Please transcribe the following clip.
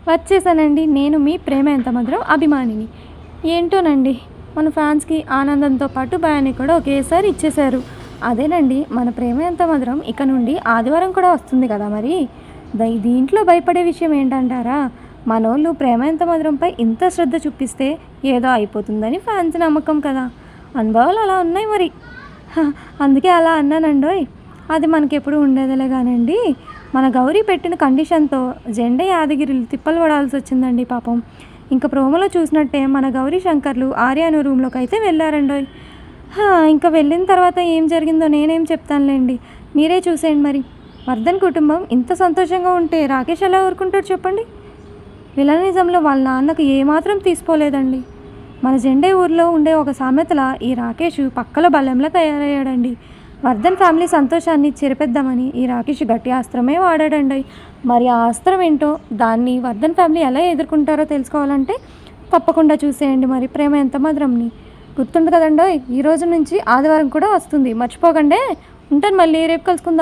వచ్చేసానండి. నేను మీ 'ప్రేమ ఎంత మధురం' అభిమానిని. ఏంటోనండి, మన ఫ్యాన్స్‌కి ఆనందంతో పాటు భయాన్ని కూడా ఒకేసారి ఇచ్చేశారు. అదేనండి, మన 'ప్రేమ ఎంత మధురం' ఇక నుండి ఆదివారం కూడా వస్తుంది కదా మరి. దీంట్లో భయపడే విషయం ఏంటంటారా? మనోళ్ళు 'ప్రేమ ఎంత మధురం'పై ఇంత శ్రద్ధ చూపిస్తే ఏదో అయిపోతుందని ఫ్యాన్స్ నమ్మకం కదా! అనుభవాలు అలా ఉన్నాయి మరి. హ! అందుకే అలా అన్నానండోయ్! అది మనకెప్పుడు ఉండేదేలే గానండి. మన గౌరీ పెట్టిన కండిషన్‌తో జెండే యాదగిరిలు తిప్పలు పడాల్సొచ్చిందండి పాపం. ఇంక ప్రోమోలో చూసినట్టే మన గౌరీ శంకర్లు ఆర్యాను రూమ్‌లోకైతే వెళ్లారండోయ్! ఇంక వెళ్ళిన తర్వాత ఏం జరిగిందో నేనేం చెప్తానులెండి. మీరే చూసేయండి మరి. వర్ధన్ కుటుంబం ఇంత సంతోషంగా ఉంటే రాకేష్ ఎలా ఊరుకుంటాడు చెప్పండి? విలనిజంలో వాళ్ళ నాన్నకు ఏమాత్రం తీసిపోలేదండి. మన జెండే ఊర్లో ఉండే ఒక సామెతలా ఈ రాకేష్ పక్కలో బల్లెంలా తయారయ్యాడండి. వర్ధన్ ఫ్యామిలీ సంతోషాన్ని చెరిపేద్దామని ఈ రాకేష్ గట్టి అస్త్రమే వాడాడండి. మరి ఆ అస్త్రం ఏంటో, దాన్ని వర్ధన్ ఫ్యామిలీ ఎలా ఎదుర్కొంటారో తెలుసుకోవాలంటే తప్పకుండా చూసేయండి మరి 'ప్రేమ ఎంత మధురం'ని. గుర్తుంది కదండోయ్! ఈ రోజు నుంచి ఆదివారం కూడా వస్తుంది, మర్చిపోకండే. ఉంటాను మళ్ళీ, రేపు కలుసుకుందాం.